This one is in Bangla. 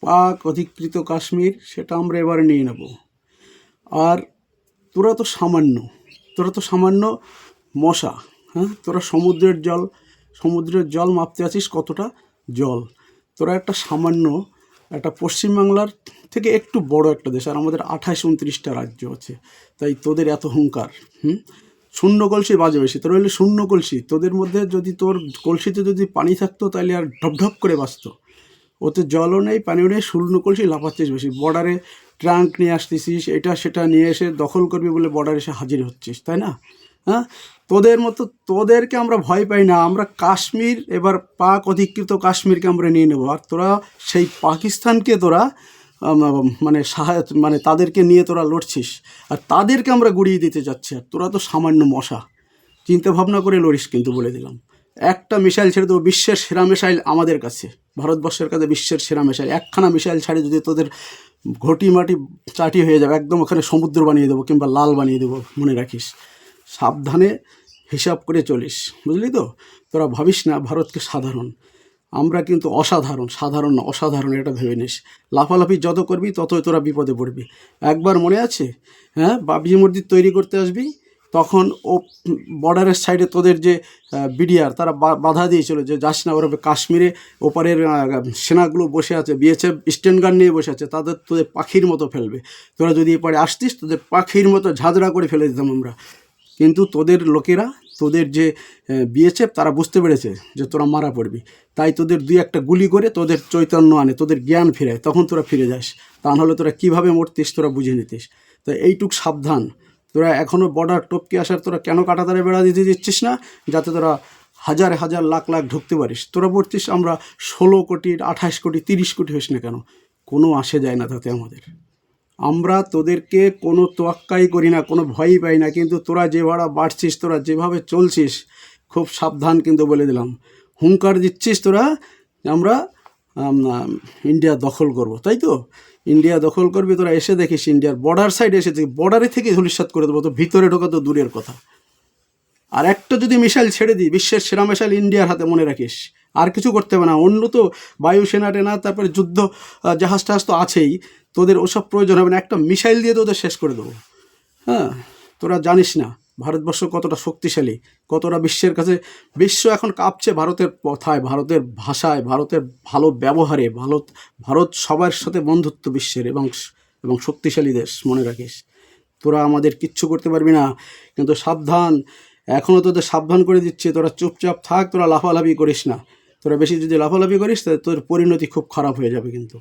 পাক অধিকৃত কাশ্মীর সেটা আমরা এবারে নিয়ে নেব। আর তোরা তো সামান্য মশা, হ্যাঁ, তোরা সমুদ্রের জল মাপতে আছিস কতটা জল। তোরা একটা পশ্চিমবাংলার থেকে একটু বড় একটা দেশ, আর আমাদের 28-29টা রাজ্য আছে, তাই তোদের এত হুঙ্কার। শূন্য কলসি বাজে বেশি, তোরা হলে শূন্য কলসি। তোদের মধ্যে যদি তোর কলসিতে যদি পানি থাকতো তাহলে আর ঢপঢপ করে বাঁচত। ওতে জলও নেই, পানিও নেই, শূন্য কলসি, লাফাচ্ছিস বেশি। বর্ডারে ট্রাঙ্ক নিয়ে আসতেছিস, এটা সেটা নিয়ে এসে দখল করবি বলে বর্ডারে এসে হাজির হচ্ছিস, তাই না? হ্যাঁ, তোদেরকে আমরা ভয় পাই না। আমরা কাশ্মীর, এবার পাক অধিকৃত কাশ্মীরকে আমরা নিয়ে নেবো। আর তোরা সেই পাকিস্তানকে তোরা মানে তাদেরকে নিয়ে তোরা লড়ছিস, আর তাদেরকে আমরা গুড়িয়ে দিতে যাচ্ছি। আর তোরা তো সামান্য মশা। চিন্তা ভাবনা করে লড়িস কিন্তু, বলে দিলাম। একটা মিসাইল ছেড়ে দেবো, বিশ্বের সেরা মিসাইল আমাদের কাছে, ভারতবর্ষের কাছে বিশ্বের সেরা মিসাইল। একখানা মিসাইল ছাড়ে যদি তোদের ঘটি মাটি চাটি হয়ে যাবে, একদম ওখানে সমুদ্র বানিয়ে দেবো, কিংবা লাল বানিয়ে দেবো, মনে রাখিস। সাবধানে হিসাব করে চলিস, বুঝলি তো? তোরা ভাবিস না ভারতকে সাধারণ, আমরা কিন্তু অসাধারণ। সাধারণ না, অসাধারণ, এটা ভেবে নিস। লাফালাফি যত করবি ততই তোরা বিপদে পড়বি। একবার মনে আছে, হ্যাঁ, বাবরি মসজিদ তৈরি করতে আসবি, তখন ও বর্ডারের সাইডে তোদের যে বিডিআর, তারা বাধা দিয়েছিল যে যাস না, ওরা কাশ্মীরে ওপারের সেনাগুলো বসে আছে, বিএসএফ স্ট্যান্ড গান নিয়ে বসে আছে, তোদের পাখির মতো ফেলবে। তোরা যদি এপারে আসতিস, তোদের পাখির মতো ঝাঁঝরা করে ফেলে দিতাম আমরা। কিন্তু তোদের লোকেরা, তোদের যে বিএসএফ, তারা বুঝতে পেরেছে যে তোরা মারা পড়বি, তাই তোদের 2-1টা গুলি করে তোদের চৈতন্য আনে, তোদের জ্ঞান ফেরায়, তখন তোরা ফিরে যাস। তা নাহলে তোরা কীভাবে মরতিস তোরা বুঝে নিতিস। তাই এইটুক সাবধান। তোরা এখনও বর্ডার টপকে আসার তোরা কেন কাঁটাতারে বেড়া দিতে দিচ্ছিস না, যাতে তোরা হাজার হাজার লাখ লাখ ঢুকতে পারিস। তোরা বলছিস আমরা 16 কোটি, 28 কোটি, 30 কোটি হইস না কেন, কোনো আসে যায় না তাতে আমাদের। আমরা তোদেরকে কোনো তোয়াক্কাই করি না, কোনো ভয়ই পাই না। কিন্তু তোরা যে ভাড়া বাড়ছিস, তোরা যেভাবে চলছিস, খুব সাবধান কিন্তু, বলে দিলাম। হুঙ্কার দিচ্ছিস তোরা আমরা ইন্ডিয়া দখল করব, তাই তো? ইন্ডিয়া দখল করবি তোরা, এসে দেখিস ইন্ডিয়ার বর্ডার সাইডে এসে বর্ডারে থেকে ধূলিসাৎ করে দেবো। তো ভিতরে ঢোকা তো দূরের কথা। আর একটা যদি মিসাইল ছেড়ে দিই, বিশ্বের সেরা মিসাইল ইন্ডিয়ার হাতে, মনে রাখিস। আর কিছু করতে হবে না। অন্য তো বায়ুসেনা টেনা, তারপরে যুদ্ধ জাহাজ টাহাজ তো আছেই, তোদের ওসব প্রয়োজন হবে না। একটা মিসাইল দিয়ে তোদের শেষ করে দেবো। হ্যাঁ, তোরা জানিস না ভারতবর্ষ কতটা শক্তিশালী, কতটা বিশ্বের কাছে। বিশ্ব এখন কাঁপছে ভারতের কথায়, ভারতের ভাষায়, ভারতের ভালো ব্যবহারে। ভারত সবার সাথে বন্ধুত্ব বিশ্বের, এবং শক্তিশালী দেশ, মনে রাখিস। তোরা আমাদের কিচ্ছু করতে পারবি না। কিন্তু সাবধান, এখনও তোদের সাবধান করে দিচ্ছে। তোরা চুপচাপ থাক, তোরা লাফালাফি করিস না। তোরা বেশি যদি লাফালাফি করিস তাহলে তোর পরিণতি খুব খারাপ হয়ে যাবে কিন্তু।